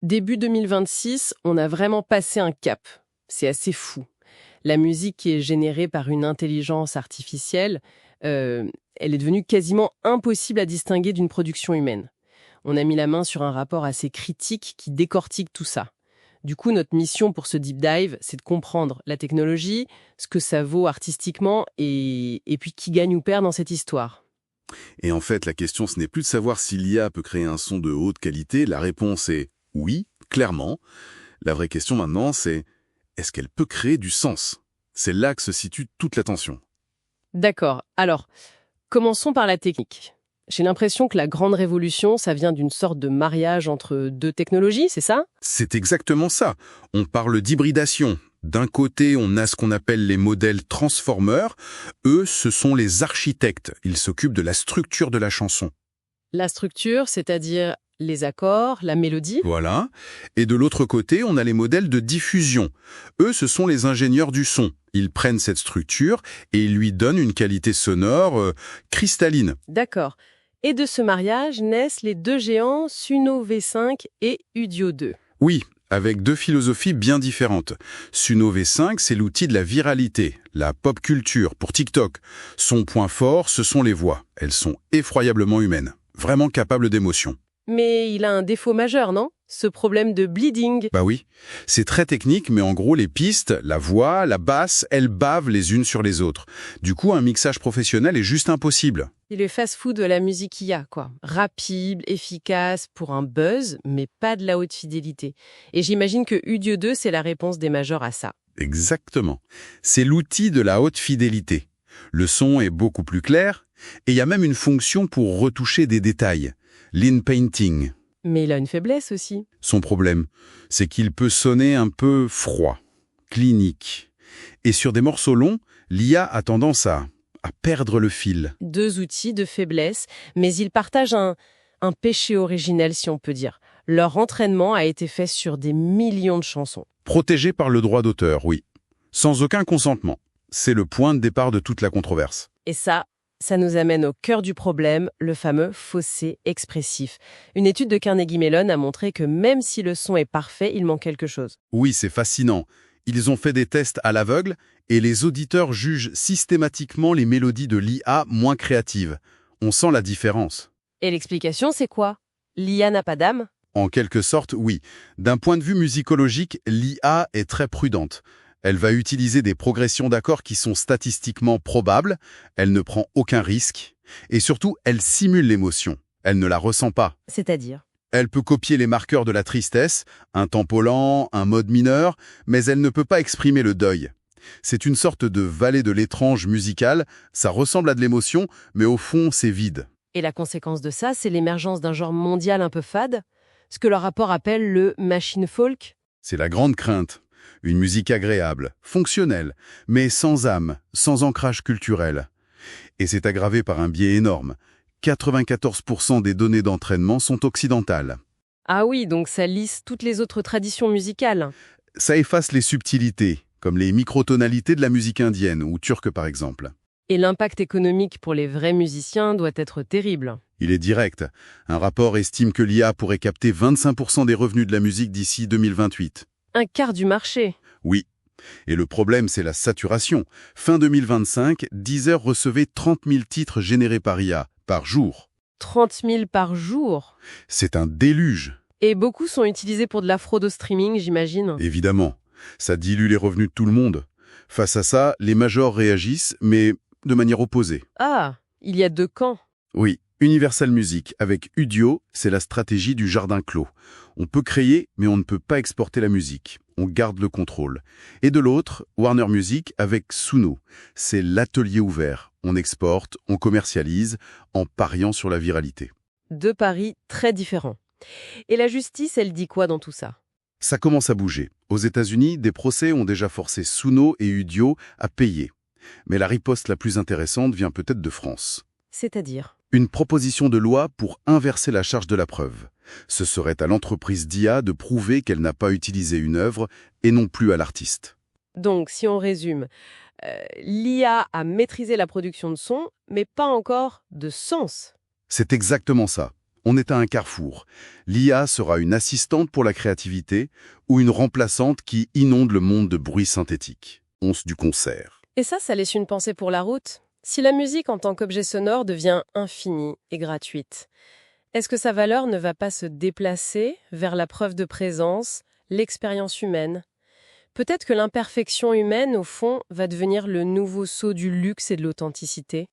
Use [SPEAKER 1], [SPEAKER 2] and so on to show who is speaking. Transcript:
[SPEAKER 1] Début 2026, on a vraiment passé un cap. C'est assez fou. La musique qui est générée par une intelligence artificielle, elle est devenue quasiment impossible à distinguer d'une production humaine. On a mis la main sur un rapport assez critique qui décortique tout ça. Du coup, notre mission pour ce deep dive, c'est de comprendre la technologie, ce que ça vaut artistiquement et puis qui gagne ou perd dans cette histoire.
[SPEAKER 2] Et en fait, la question, ce n'est plus de savoir si l'IA peut créer un son de haute qualité. La réponse est oui, clairement. La vraie question maintenant, c'est est-ce qu'elle peut créer du sens? C'est là que se situe toute l'attention.
[SPEAKER 1] D'accord. Alors, commençons par la technique. J'ai l'impression que la grande révolution, ça vient d'une sorte de mariage entre deux technologies, c'est ça?
[SPEAKER 2] C'est exactement ça. On parle d'hybridation. D'un côté, on a ce qu'on appelle les modèles transformeurs. Eux, ce sont les architectes. Ils s'occupent de la structure de la chanson.
[SPEAKER 1] La structure, c'est-à-dire les accords, la mélodie?
[SPEAKER 2] Voilà. Et de l'autre côté, on a les modèles de diffusion. Eux, ce sont les ingénieurs du son. Ils prennent cette structure et ils lui donnent une qualité sonore cristalline.
[SPEAKER 1] D'accord. Et de ce mariage naissent les deux géants Suno V5 et Udio 2.
[SPEAKER 2] Oui, avec deux philosophies bien différentes. Suno V5, c'est l'outil de la viralité, la pop culture pour TikTok. Son point fort, ce sont les voix. Elles sont effroyablement humaines, vraiment capables d'émotion.
[SPEAKER 1] Mais il a un défaut majeur, non? Ce problème de bleeding.
[SPEAKER 2] Bah oui, c'est très technique, mais en gros, les pistes, la voix, la basse, elles bavent les unes sur les autres. Du coup, un mixage professionnel est juste impossible.
[SPEAKER 1] C'est le fast-food de la musique IA, quoi. Rapide, efficace, pour un buzz, mais pas de la haute fidélité. Et j'imagine que Udio 2, c'est la réponse des majors à ça.
[SPEAKER 2] Exactement. C'est l'outil de la haute fidélité. Le son est beaucoup plus clair, et il y a même une fonction pour retoucher des détails. L'in-painting.
[SPEAKER 1] Mais il a une faiblesse aussi.
[SPEAKER 2] Son problème, c'est qu'il peut sonner un peu froid, clinique. Et sur des morceaux longs, l'IA a tendance à perdre le fil.
[SPEAKER 1] Deux outils de faiblesse, mais ils partagent un péché originel, si on peut dire. Leur entraînement a été fait sur des millions de chansons.
[SPEAKER 2] Protégé par le droit d'auteur, oui. Sans aucun consentement. C'est le point de départ de toute la controverse.
[SPEAKER 1] Et ça nous amène au cœur du problème, le fameux fossé expressif. Une étude de Carnegie Mellon a montré que même si le son est parfait, il manque quelque chose.
[SPEAKER 2] Oui, c'est fascinant. Ils ont fait des tests à l'aveugle et les auditeurs jugent systématiquement les mélodies de l'IA moins créatives. On sent la différence.
[SPEAKER 1] Et l'explication, c'est quoi? L'IA n'a pas d'âme?
[SPEAKER 2] En quelque sorte, oui. D'un point de vue musicologique, l'IA est très prudente. Elle va utiliser des progressions d'accords qui sont statistiquement probables, elle ne prend aucun risque, et surtout, elle simule l'émotion. Elle ne la ressent pas.
[SPEAKER 1] C'est-à-dire?
[SPEAKER 2] Elle peut copier les marqueurs de la tristesse, un tempo lent, un mode mineur, mais elle ne peut pas exprimer le deuil. C'est une sorte de vallée de l'étrange musical, ça ressemble à de l'émotion, mais au fond, c'est vide.
[SPEAKER 1] Et la conséquence de ça, c'est l'émergence d'un genre mondial un peu fade, ce que leur rapport appelle le machine folk.
[SPEAKER 2] C'est la grande crainte. Une musique agréable, fonctionnelle, mais sans âme, sans ancrage culturel. Et c'est aggravé par un biais énorme. 94% des données d'entraînement sont occidentales.
[SPEAKER 1] Ah oui, donc ça lisse toutes les autres traditions musicales.
[SPEAKER 2] Ça efface les subtilités, comme les microtonalités de la musique indienne ou turque par exemple.
[SPEAKER 1] Et l'impact économique pour les vrais musiciens doit être terrible.
[SPEAKER 2] Il est direct. Un rapport estime que l'IA pourrait capter 25% des revenus de la musique d'ici 2028.
[SPEAKER 1] Un quart du marché.
[SPEAKER 2] Oui. Et le problème, c'est la saturation. Fin 2025, Deezer recevait 30 000 titres générés par IA, par jour.
[SPEAKER 1] 30 000 par jour.
[SPEAKER 2] C'est un déluge.
[SPEAKER 1] Et beaucoup sont utilisés pour de la fraude au streaming, j'imagine.
[SPEAKER 2] Évidemment. Ça dilue les revenus de tout le monde. Face à ça, les majors réagissent, mais de manière opposée.
[SPEAKER 1] Ah, il y a deux camps.
[SPEAKER 2] Oui. Universal Music, avec Udio, c'est la stratégie du jardin clos. On peut créer, mais on ne peut pas exporter la musique. On garde le contrôle. Et de l'autre, Warner Music, avec Suno. C'est l'atelier ouvert. On exporte, on commercialise, en pariant sur la viralité.
[SPEAKER 1] Deux paris très différents. Et la justice, elle dit quoi dans tout ça?
[SPEAKER 2] Ça commence à bouger. Aux États-Unis, des procès ont déjà forcé Suno et Udio à payer. Mais la riposte la plus intéressante vient peut-être de France.
[SPEAKER 1] C'est-à-dire?
[SPEAKER 2] Une proposition de loi pour inverser la charge de la preuve. Ce serait à l'entreprise d'IA de prouver qu'elle n'a pas utilisé une œuvre et non plus à l'artiste.
[SPEAKER 1] Donc, si on résume, l'IA a maîtrisé la production de son, mais pas encore de sens.
[SPEAKER 2] C'est exactement ça. on est à un carrefour. L'IA sera une assistante pour la créativité ou une remplaçante qui inonde le monde de bruits synthétiques. Once du concert.
[SPEAKER 1] Et ça laisse une pensée pour la route. Si la musique en tant qu'objet sonore devient infinie et gratuite, est-ce que sa valeur ne va pas se déplacer vers la preuve de présence, l'expérience humaine? Peut-être que l'imperfection humaine, au fond, va devenir le nouveau sceau du luxe et de l'authenticité.